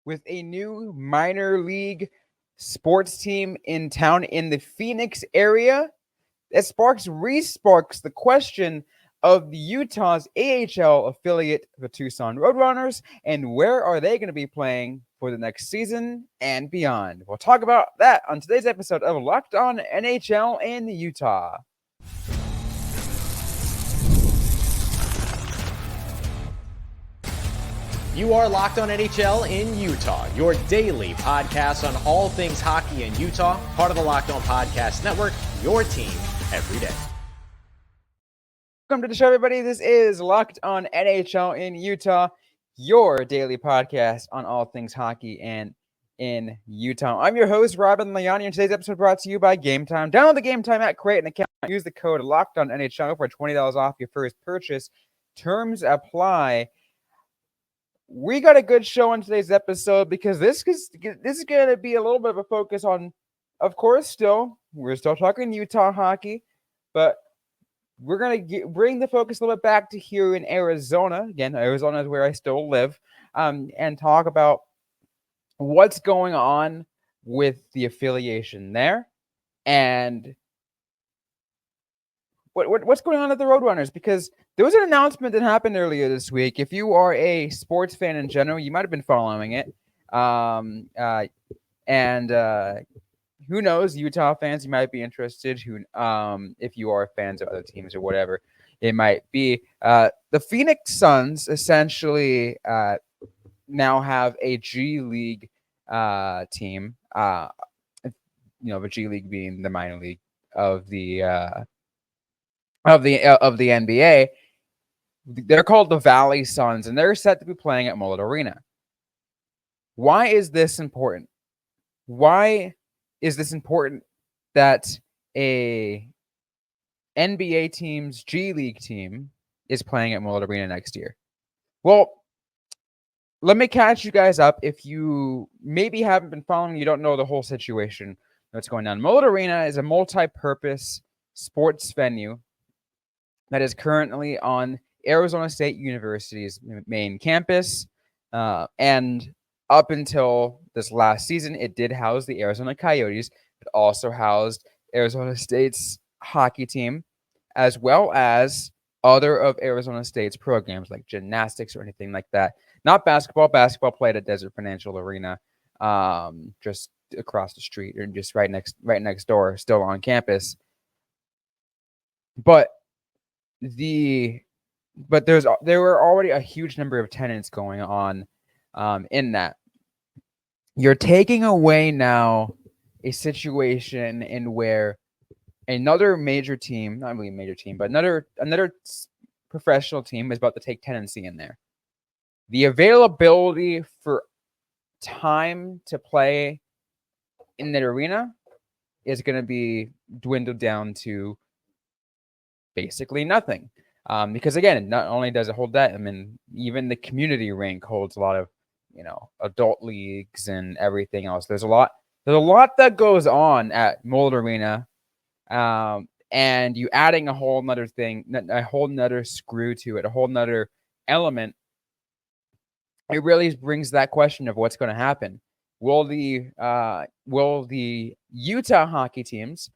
with a new minor league sports team in town in the Phoenix area. That sparks the question of the Utah's AHL affiliate, the Tucson Roadrunners, and where are they going to be playing for the next season and beyond. We'll talk about that on today's episode of Locked On NHL in Utah. You are Locked On NHL in Utah, your daily podcast on all things hockey in Utah, part of the Locked On Podcast Network, your team every day. Welcome to the show, everybody. This is Locked On NHL in Utah, your daily podcast on all things hockey and in Utah. I'm your host, Robyn Leano, and today's episode brought to you by Game Time. Download the Game Time app, create an account, use the code Locked On NHL for $20 off your first purchase. Terms apply. We got a good show on today's episode because this is going to be a little bit of a focus on, of course, we're still talking Utah hockey, but we're going to bring the focus a little bit back to here in Arizona. Again, Arizona is where I still live, and talk about what's going on with the affiliation there and what's going on at the Roadrunners, because there was an announcement that happened earlier this week. If you are a sports fan in general, you might have been following it. Who knows, Utah fans, you might be interested. If you are fans of other teams or whatever it might be. The Phoenix Suns essentially now have a G League team. The G League being the minor league of the NBA. They're called the Valley Suns, and they're set to be playing at Mullet Arena. Why is this important? Why is this important that a NBA team's G League team is playing at Mullet Arena next year? Well, let me catch you guys up. If you maybe haven't been following, you don't know the whole situation that's going on. Mullet Arena is a multi-purpose sports venue that is currently on Arizona State University's main campus. And up until this last season, it did house the Arizona Coyotes. It also housed Arizona State's hockey team, as well as other of Arizona State's programs like gymnastics or anything like that. Not basketball. Basketball played at Desert Financial Arena, just across the street or just right next door, still on campus. But there were already a huge number of tenants going on in that. You're taking away now a situation in where another major team, not really a major team, but another professional team is about to take tenancy in there. The availability for time to play in that arena is going to be dwindled down to basically nothing. Because again, not only does it hold that, I mean, even the community rink holds a lot of, adult leagues and everything else. There's a lot that goes on at Mullet Arena. And you adding a whole nother thing, a whole nother screw to it, a whole nother element. It really brings that question of what's going to happen. Will the Utah hockey teams,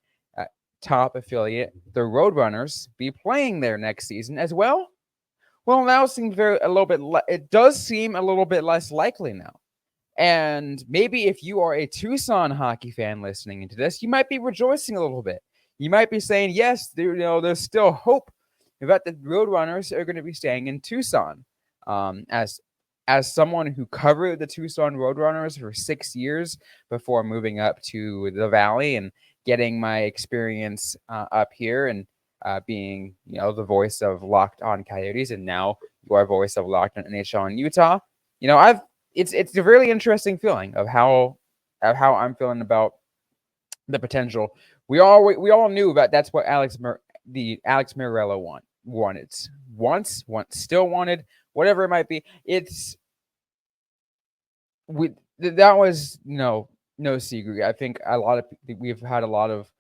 top affiliate, the Roadrunners, be playing there next season as well? Well, now it does seem a little bit less likely now. And maybe if you are a Tucson hockey fan listening into this, you might be rejoicing a little bit. You might be saying, yes, there's still hope that the Roadrunners are going to be staying in Tucson. As someone who covered the Tucson Roadrunners for 6 years before moving up to the Valley and getting my experience up here and being, the voice of Locked On Coyotes, and now you are voice of Locked On NHL in Utah. It's a really interesting feeling of how I'm feeling about the potential. We all knew that that's what Alex Meruelo wanted once, still wanted, whatever it might be. That was no secret. I think we've had a lot of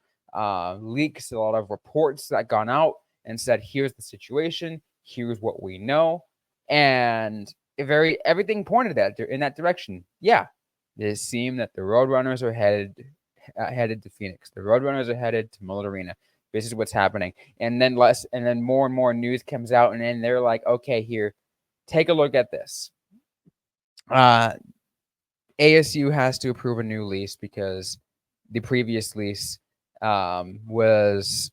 leaks, a lot of reports that gone out and said, here's the situation, here's what we know. And everything pointed in that direction. Yeah, it seemed that the Roadrunners are headed to Phoenix. The Roadrunners are headed to Mullet Arena. This is what's happening. And then more and more news comes out, and then they're like, okay, here, take a look at this. ASU has to approve a new lease because the previous lease was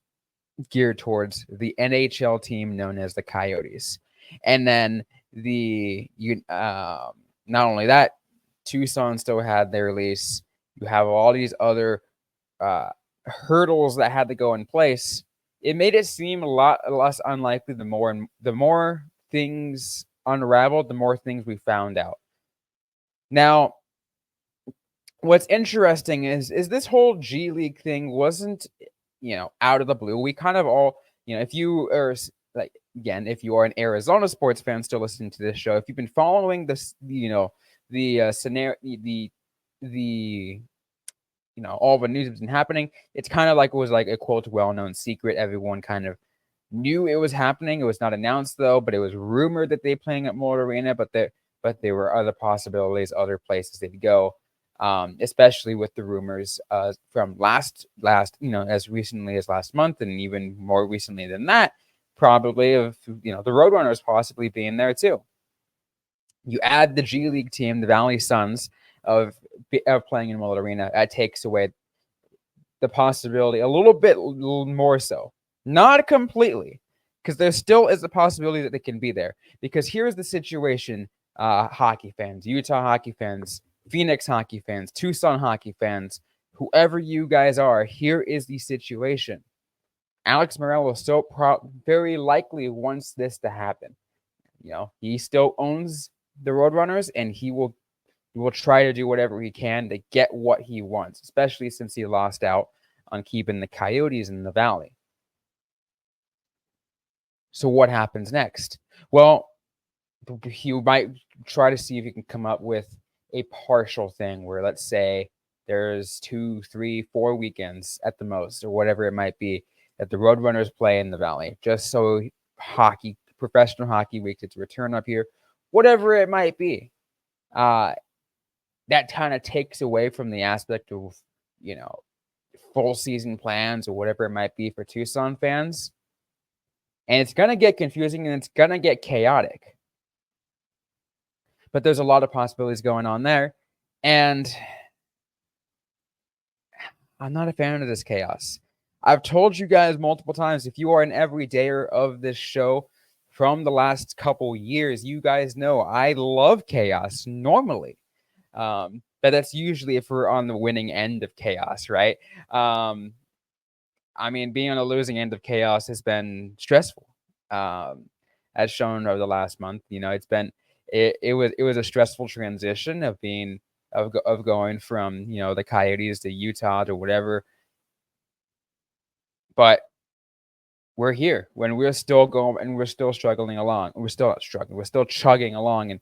geared towards the NHL team known as the Coyotes. And then not only that, Tucson still had their lease. You have all these other hurdles that had to go in place. It made it seem a lot less unlikely. The more things unraveled, the more things we found out. Now, what's interesting is this whole G League thing wasn't, out of the blue. We kind of all, if you are if you are an Arizona sports fan still listening to this show, if you've been following this, the scenario, all the news that's been happening, it's kind of like it was like a quote well-known secret. Everyone kind of knew it was happening. It was not announced though, but it was rumored that they're playing at Mullet Arena, but there were other possibilities, other places they'd go. Especially with the rumors from last, as recently as last month, and even more recently than that, probably of the Roadrunners possibly being there too. You add the G League team, the Valley Suns, of playing in Mullet Arena, that takes away the possibility a little more so, not completely, because there still is a possibility that they can be there. Because here's the situation, hockey fans, Utah hockey fans, Phoenix hockey fans, Tucson hockey fans, whoever you guys are, here is the situation. Alex Meruelo very likely wants this to happen. He still owns the Roadrunners, and he will try to do whatever he can to get what he wants, especially since he lost out on keeping the Coyotes in the Valley. So what happens next? Well, he might try to see if he can come up with a partial thing where, let's say, there's 2, 3, 4 weekends at the most, or whatever it might be, that the Roadrunners play in the Valley, just so professional hockey week gets return up here, whatever it might be. That kind of takes away from the aspect of, full season plans or whatever it might be for Tucson fans. And it's going to get confusing and it's going to get chaotic. But there's a lot of possibilities going on there. And I'm not a fan of this chaos. I've told you guys multiple times, if you are an everydayer of this show from the last couple years, you guys know I love chaos normally. But that's usually if we're on the winning end of chaos, right? Being on the losing end of chaos has been stressful. As shown over the last month, it's been it was a stressful transition of going from the Coyotes to Utah to whatever. But we're here when we're still going and we're still struggling along. We're still not struggling. We're still chugging along and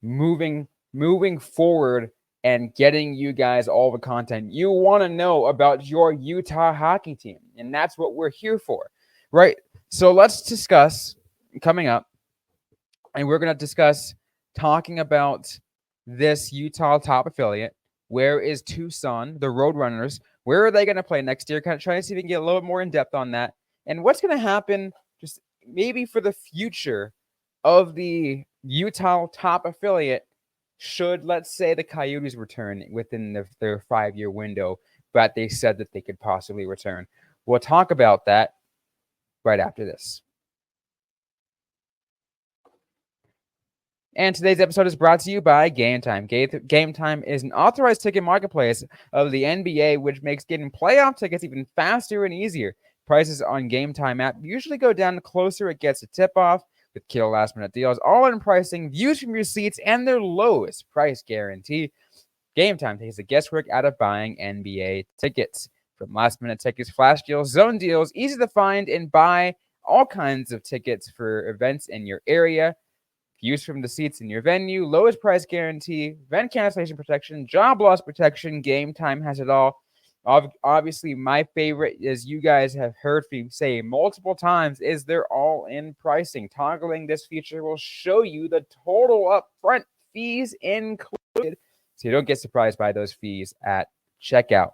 moving forward and getting you guys all the content you want to know about your Utah hockey team. And that's what we're here for, right? So let's discuss coming up. And we're going to discuss talking about this Utah top affiliate. Where is Tucson, the Roadrunners? Where are they going to play next year? Kind of trying to see if we can get a little bit more in depth on that. And what's going to happen just maybe for the future of the Utah top affiliate should, let's say, the Coyotes return within their 5-year window, but they said that they could possibly return. We'll talk about that right after this. And today's episode is brought to you by Game Time. Game Time is an authorized ticket marketplace of the NBA, which makes getting playoff tickets even faster and easier. Prices on Game Time app usually go down the closer it gets to tip-off, with killer last-minute deals, all-in pricing, views from your seats, and their lowest price guarantee. Game Time takes the guesswork out of buying NBA tickets. From last-minute tickets, flash deals, zone deals, easy to find and buy all kinds of tickets for events in your area. Views from the seats in your venue, lowest price guarantee, event cancellation protection, job loss protection. Game Time has it all. Obviously, my favorite, as you guys have heard me say multiple times, is their all-in pricing. Toggling this feature will show you the total upfront fees included, so you don't get surprised by those fees at checkout.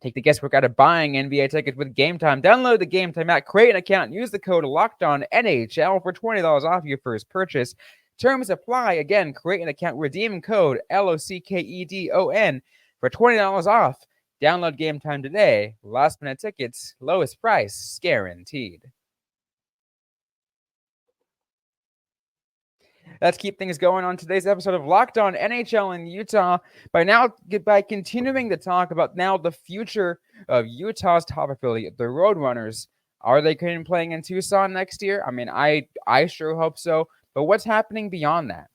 Take the guesswork out of buying NBA tickets with Game Time. Download the Game Time app, create an account, and use the code LOCKEDONNHL for $20 off your first purchase. Terms apply. Again, create an account, redeem code LOCKEDON for $20 off. Download Game Time today. Last minute tickets, lowest price guaranteed. Let's keep things going on today's episode of Locked On NHL in Utah. By continuing to talk about now the future of Utah's top affiliate, the Roadrunners. Are they going to be playing in Tucson next year? I mean, I sure hope so. But what's happening beyond that,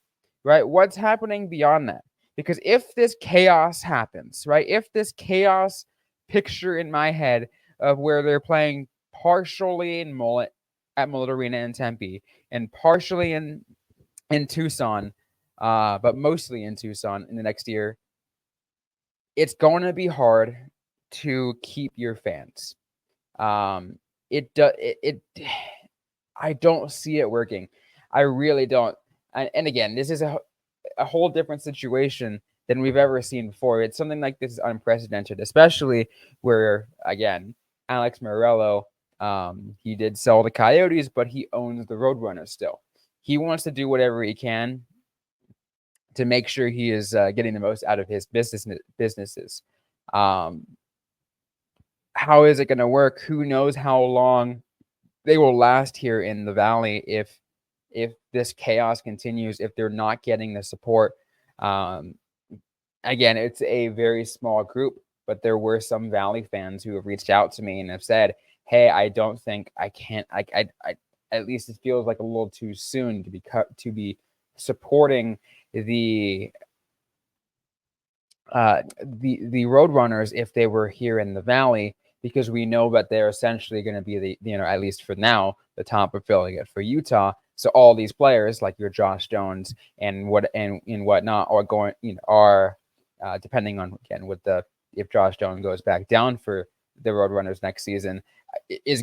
right? What's happening beyond that? Because if this chaos happens, right? If this chaos picture in my head of where they're playing partially at Mullet Arena in Tempe and partially in Tucson, but mostly in Tucson in the next year, it's going to be hard to keep your fans. I don't see it working. I really don't. And again, this is a whole different situation than we've ever seen before. It's something like this is unprecedented, especially where, again, Alex Meruelo, he did sell the Coyotes, but he owns the Roadrunners still. He wants to do whatever he can to make sure he is getting the most out of his businesses. How is it going to work? Who knows how long they will last here in the Valley if this chaos continues, if they're not getting the support. Again, it's a very small group, but there were some Valley fans who have reached out to me and have said, hey, I don't think I can't, I at least it feels like a little too soon to be supporting the Roadrunners if they were here in the Valley, because we know that they're essentially going to be at least for now, the top affiliate for Utah. So all these players like your Josh Jones and whatnot are going, are depending on again if Josh Jones goes back down for the Roadrunners next season, is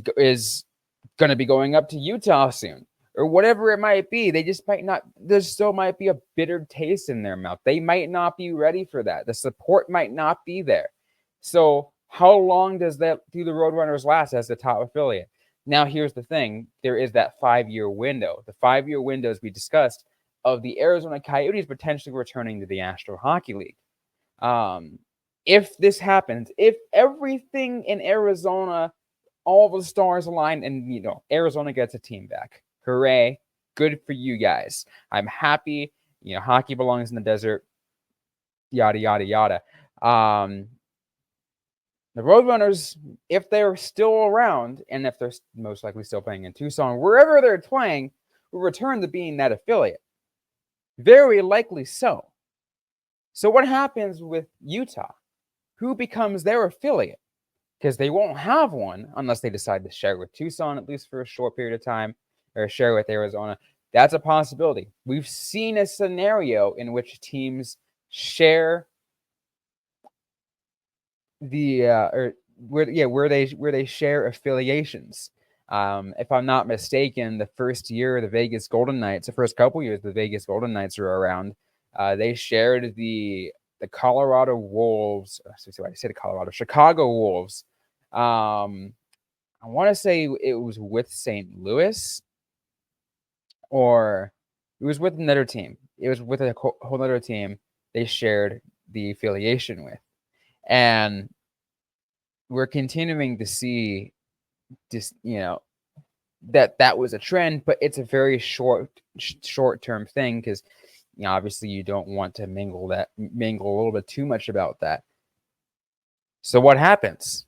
going to be going up to Utah soon, or whatever it might be. They just might not, there still might be a bitter taste in their mouth. They might not be ready for that. The support might not be there. So how long do the Roadrunners last as the top affiliate? Now, here's the thing. There is that 5-year window. The 5-year window, as we discussed, of the Arizona Coyotes potentially returning to the National Hockey League. If this happens, if everything in Arizona, all the stars align and, Arizona gets a team back, hooray, good for you guys. I'm happy. Hockey belongs in the desert, yada, yada, yada. The Roadrunners, if they're still around, and if they're most likely still playing in Tucson, wherever they're playing, will return to being that affiliate. Very likely so. So what happens with Utah? Who becomes their affiliate? Because they won't have one unless they decide to share with Tucson, at least for a short period of time, or share with Arizona. That's a possibility. We've seen a scenario in which teams share where they share affiliations. If I'm not mistaken, the first year the Vegas Golden Knights, the first couple years the Vegas Golden Knights were around, they shared the Colorado Wolves. Chicago Wolves. I want to say it was with St. Louis, or it was with another team. It was with a whole other team they shared the affiliation with. And we're continuing to see this, that was a trend, but it's a very short-term thing because, obviously you don't want to mingle a little bit too much about that. So what happens?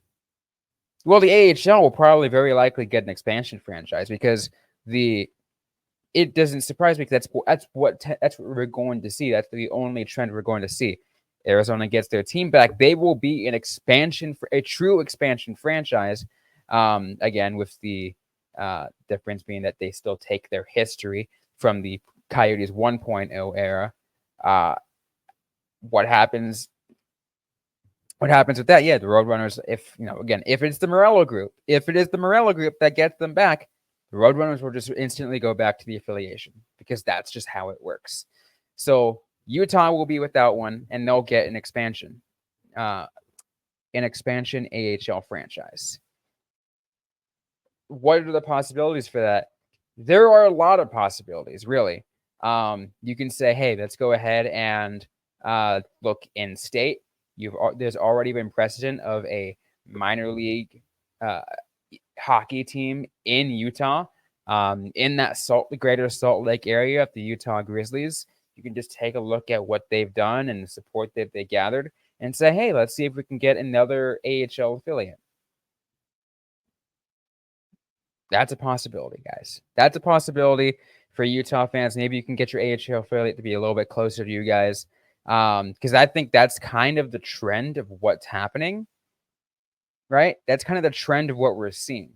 Well, the AHL will probably very likely get an expansion franchise because it doesn't surprise me because that's what we're going to see. That's the only trend we're going to see. Arizona gets their team back. They will be a true expansion franchise. Again, with the difference being that they still take their history from the Coyotes 1.0 era. What happens what happens with that? Yeah, the Roadrunners, if it's the Meruelo group, if it is the Meruelo group that gets them back, the Roadrunners will just instantly go back to the affiliation because that's just how it works. So Utah will be without one, and they'll get an expansion AHL franchise. What are the possibilities for that? There are a lot of possibilities, really. You can say, hey, let's go ahead and look in state. There's already been precedent of a minor league hockey team in Utah, in that greater Salt Lake area of the Utah Grizzlies. You can just take a look at what they've done and the support that they gathered and say, hey, let's see if we can get another AHL affiliate. That's a possibility, guys. That's a possibility for Utah fans. Maybe you can get your AHL affiliate to be a little bit closer to you guys, because I think that's kind of the trend of what's happening, right? That's kind of the trend of what we're seeing.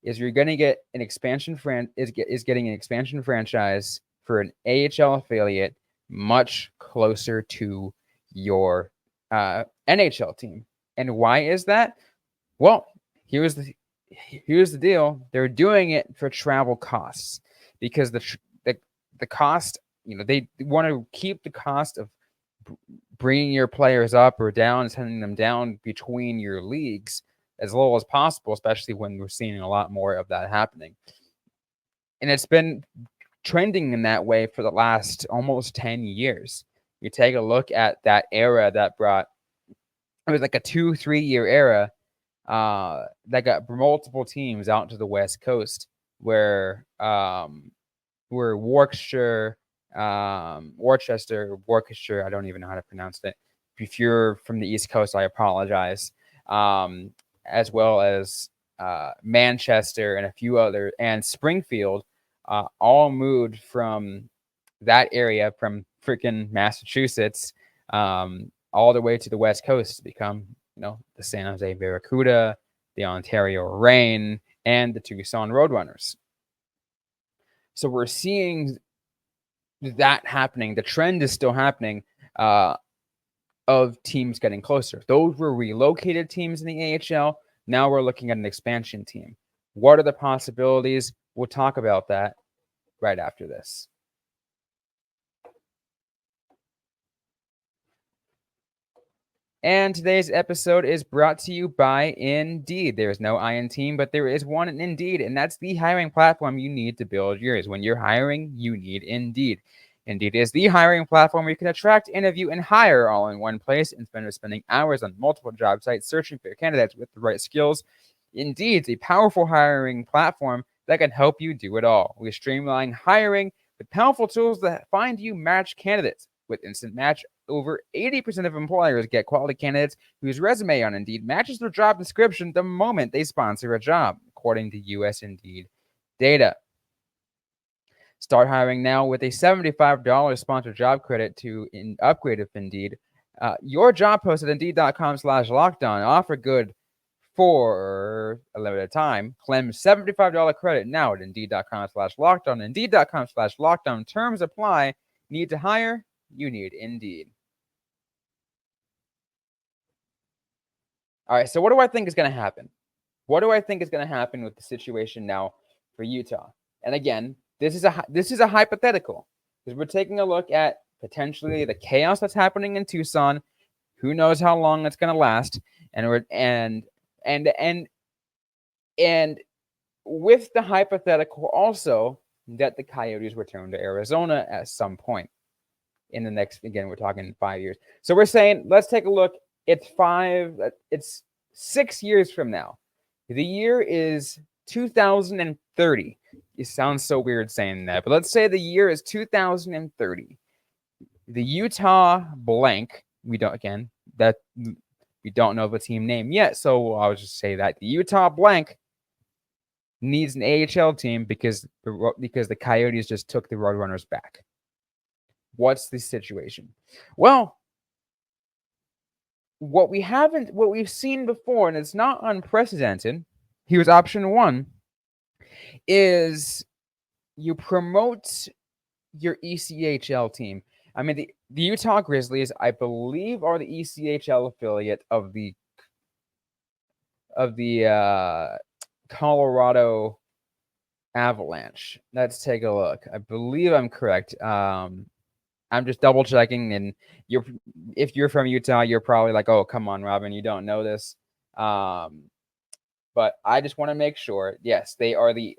Is you're going to get an expansion getting an expansion franchise for an AHL affiliate much closer to your NHL team. And why is that? Well, here's the deal. They're doing it for travel costs because the cost, they want to keep the cost of bringing your players up or down, sending them down between your leagues as low as possible, especially when we're seeing a lot more of that happening. And it's been trending in that way for the last almost 10 years. You take a look at that era that it was like a 2-3 year era that got multiple teams out to the West Coast where Worcester, I don't even know how to pronounce it. If you're from the East Coast, I apologize. As well as Manchester and a few other, and Springfield, all moved from that area, from freaking Massachusetts, all the way to the West Coast to become, the San Jose Barracuda, the Ontario Reign, and the Tucson Roadrunners. So we're seeing that happening. The trend is still happening of teams getting closer. Those were relocated teams in the AHL. Now we're looking at an expansion team. What are the possibilities? We'll talk about that right after this. And today's episode is brought to you by Indeed. There is no I in team, but there is one in Indeed, and that's the hiring platform you need to build yours. When you're hiring, you need Indeed. Indeed is the hiring platform where you can attract, interview, and hire all in one place instead of spending hours on multiple job sites searching for candidates with the right skills. Indeed is a powerful hiring platform that can help you do it all. We streamline hiring with powerful tools that find you match candidates. With Instant Match, over 80% of employers get quality candidates whose resume on Indeed matches their job description the moment they sponsor a job, according to US Indeed data. Start hiring now with a $75 sponsored job credit to upgrade with Indeed. Your job post at Indeed.com/lockdown. Offer good for a limited time. Claim $75 credit now at Indeed.com/lockdown. Indeed.com/lockdown. Terms apply. Need to hire? You need Indeed. All right, so what do I think is going to happen? What do I think is going to happen with the situation now for Utah? And again, this is a hypothetical because we're taking a look at potentially the chaos that's happening in Tucson. Who knows how long it's going to last? And with the hypothetical also that the Coyotes return to Arizona at some point in the next, again, we're talking 5 years. So we're saying, let's take a look. It's 6 years from now. The year is 2030. It sounds so weird saying that, but let's say the year is 2030. The Utah blank, we don't know the team name yet, so I'll just say that the Utah blank needs an AHL team because the Coyotes just took the Roadrunners back. What's the situation? Well, what we've seen before, and it's not unprecedented, here's option one, is you promote your ECHL team. I mean, the Utah Grizzlies, I believe, are the ECHL affiliate of the Colorado Avalanche. Let's take a look. I believe I'm correct. I'm just double checking, and if you're from Utah, you're probably like, "Oh, come on, Robyn, you don't know this." But I just want to make sure. Yes, they are the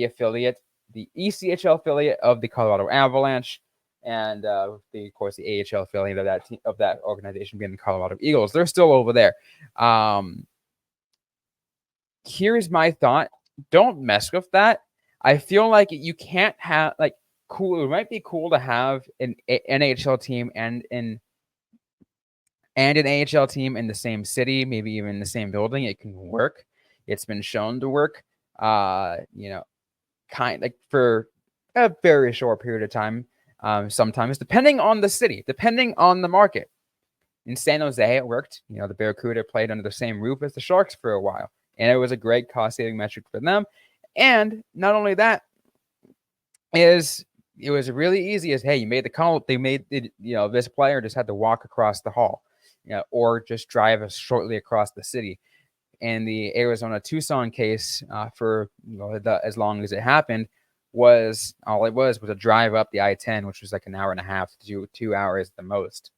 affiliate, the ECHL affiliate of the Colorado Avalanche, and of course the AHL affiliate of that organization being the Colorado Eagles. They're still over there. Here's my thought: don't mess with that. I feel like you can't have cool. It might be cool to have an NHL team and an AHL team in the same city, maybe even the same building. It can work. It's been shown to work. For a very short period of time. Sometimes, depending on the city, depending on the market. In San Jose, it worked. The Barracuda played under the same roof as the Sharks for a while, and it was a great cost-saving metric for them. And not only that, it was really easy as, hey, you made the call. They made it, this player just had to walk across the hall, or just drive shortly across the city. And the Arizona Tucson case, for as long as it happened, was a drive up the I-10, which was like an hour and a half to 2 hours at the most.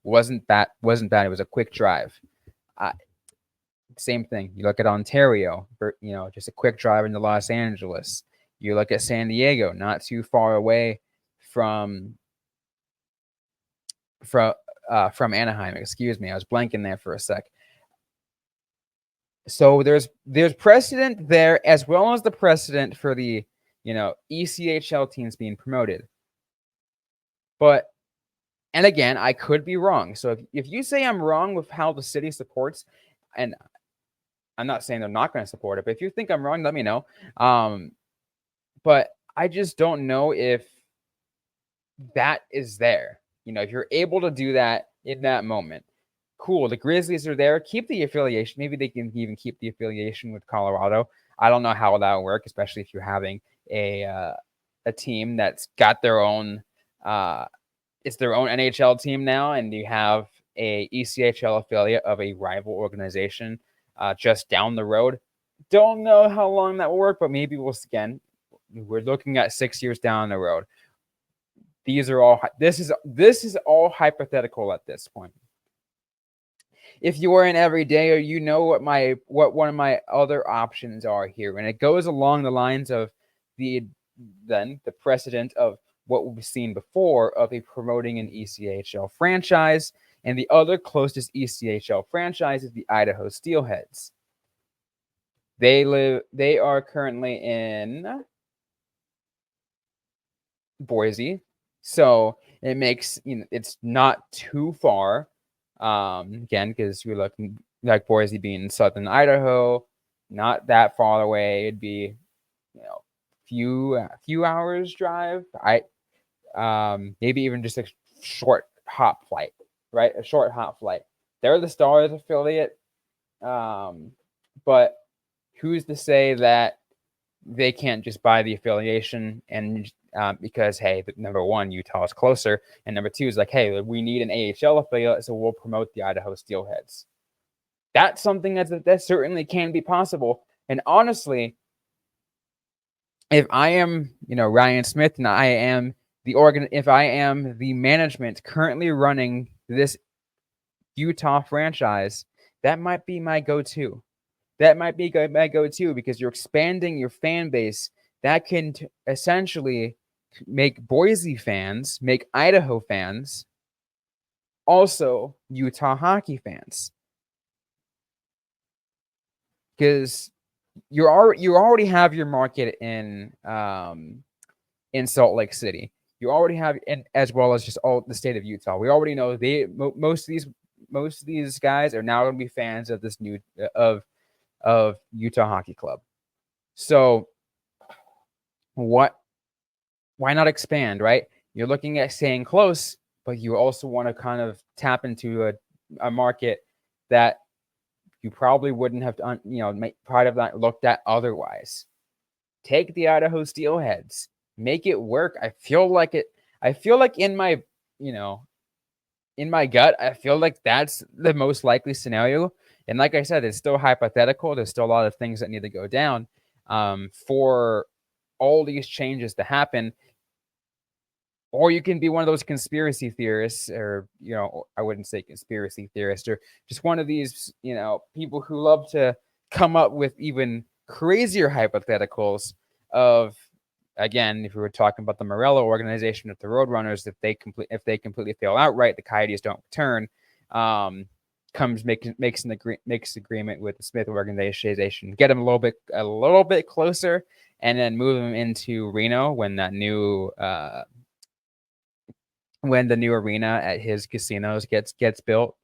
Wasn't bad. It was a quick drive. Same thing. You look at Ontario, just a quick drive into Los Angeles. You look at San Diego, not too far away from Anaheim. Excuse me, I was blanking there for a sec. So there's precedent there, as well as the precedent for the ECHL teams being promoted. And again, I could be wrong. So if you say I'm wrong with how the city supports, and I'm not saying they're not going to support it, but if you think I'm wrong, let me know. But I just don't know if that is there. If you're able to do that in that moment, cool. The Grizzlies are there. Keep the affiliation. Maybe they can even keep the affiliation with Colorado. I don't know how that will work, especially if you're having a team that's got their own. It's their own NHL team now, and you have a ECHL affiliate of a rival organization just down the road. Don't know how long that will work, but maybe we're looking at 6 years down the road. This is all hypothetical at this point. If you are an everydayer, you know what one of my other options are here, and it goes along the lines of the precedent of what we've seen before of promoting an ECHL franchise, and the other closest ECHL franchise is the Idaho Steelheads. They are currently in Boise, so it makes it's not too far. Again, because you're looking like Boise being in southern Idaho, not that far away. It'd be few hours drive. Maybe even just a short hop flight, right? A short hop flight. They're the Stars affiliate, but who's to say that they can't just buy the affiliation and because, hey, number one, Utah is closer, and number two is like, hey, we need an AHL affiliate, so we'll promote the Idaho Steelheads. That's something that certainly can be possible. And honestly, if I am, Ryan Smith, and I am if I am the management currently running this Utah franchise, that might be my go-to. That might be my go-to because you're expanding your fan base. That can essentially make Boise fans, make Idaho fans, also Utah hockey fans. Because you already have your market in Salt Lake City. You already have, and as well as just all the state of Utah. We already know most of these guys are now going to be fans of this new of Utah Hockey Club. So why not expand, right? You're looking at staying close, but you also want to kind of tap into a market that you probably wouldn't have done, part of that looked at otherwise. Take the Idaho Steelheads, make it work. I feel like in my, in my gut, I feel like that's the most likely scenario. And like I said, it's still hypothetical. There's still a lot of things that need to go down for all these changes to happen. Or you can be one of those conspiracy theorists, or, I wouldn't say conspiracy theorist, or just one of these, people who love to come up with even crazier hypotheticals of, again, if we were talking about the Meruelo organization with the Roadrunners, if they completely fail outright, the Coyotes don't return, makes agreement with the Smith organization, get them a little bit closer, and then move them into Reno when the new arena at his casinos gets built.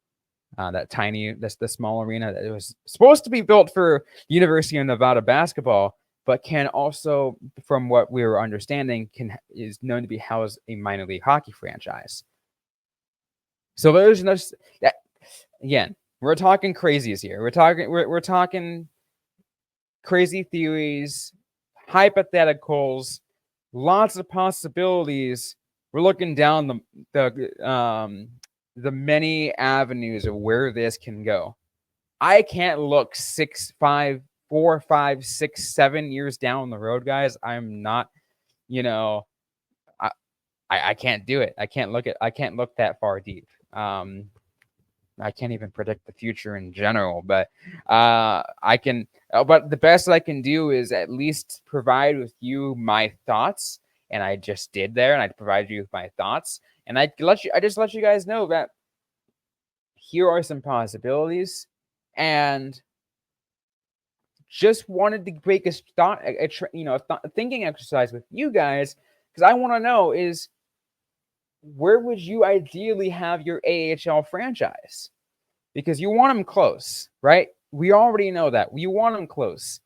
That's the small arena that was supposed to be built for University of Nevada basketball, but can also, from what we were understanding, is known to be housed a minor league hockey franchise. So there's no, again, we're talking crazies here. We're talking crazy theories, hypotheticals, lots of possibilities. We're looking down the many avenues of where this can go. I can't look 4, 5, 6, 7 years down the road, guys. I'm not, I can't do it. I can't look that far deep. I can't even predict the future in general, but I can. But the best I can do is at least provide with you my thoughts, and I just did there, and I provided you with my thoughts, and I just let you guys know that here are some possibilities, and just wanted to break a thinking exercise with you guys, because I want to know is, where would you ideally have your AHL franchise? Because you want them close, right? We already know that. You want them close.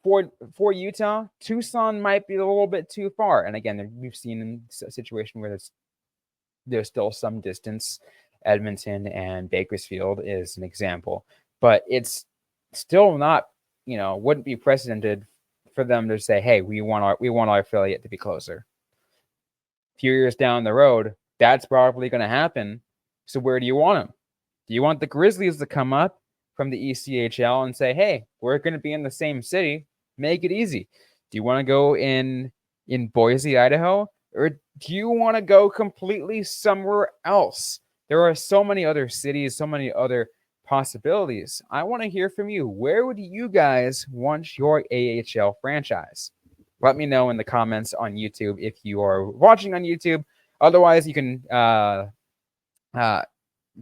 For Utah, Tucson might be a little bit too far. And again, we've seen a situation where there's still some distance. Edmonton and Bakersfield is an example. But it's still not, wouldn't be precedented for them to say, hey, we want our affiliate to be closer. A few years down the road, that's probably going to happen. So where do you want them? Do you want the Grizzlies to come up from the ECHL and say, hey, we're going to be in the same city, make it easy? Do you want to go in Boise, Idaho? Or do you want to go completely somewhere else? There are so many other cities, so many other possibilities. I want to hear from you. Where would you guys want your AHL franchise? Let me know in the comments on YouTube if you are watching on YouTube. Otherwise, you can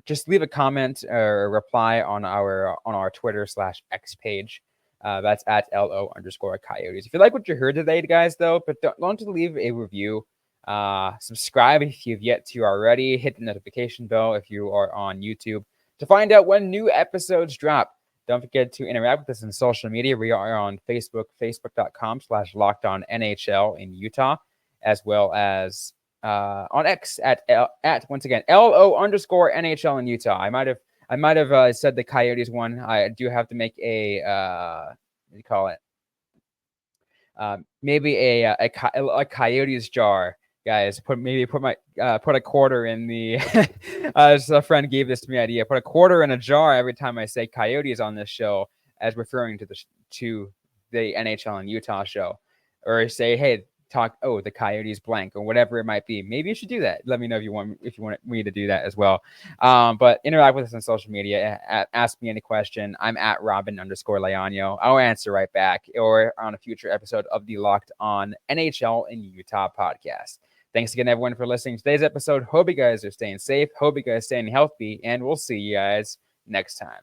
just leave a comment or a reply on our Twitter/X page. That's at LO_Coyotes. If you like what you heard today, guys, though, but don't leave a review. Subscribe if you've yet to already. Hit the notification bell if you are on YouTube to find out when new episodes drop. Don't forget to interact with us on social media. We are on Facebook, facebook.com/LockedOnNHL in Utah, as well as on X at once again LO_NHL in Utah. I might have said the Coyotes one. I do have to make a what do you call it? Maybe a Coyotes jar, guys. Put a quarter in the. As a friend gave this to me idea. Put a quarter in a jar every time I say Coyotes on this show, as referring to the NHL and Utah show, or say, hey, the Coyotes blank, or whatever it might be. Maybe you should do that. Let me know if you want me to do that as well. But interact with us on social media. Ask me any question. I'm at Robyn_Leano. I'll answer right back, or on a future episode of the Locked On NHL in Utah podcast. Thanks again, everyone, for listening to today's episode. Hope you guys are staying safe. Hope you guys are staying healthy, and we'll see you guys next time.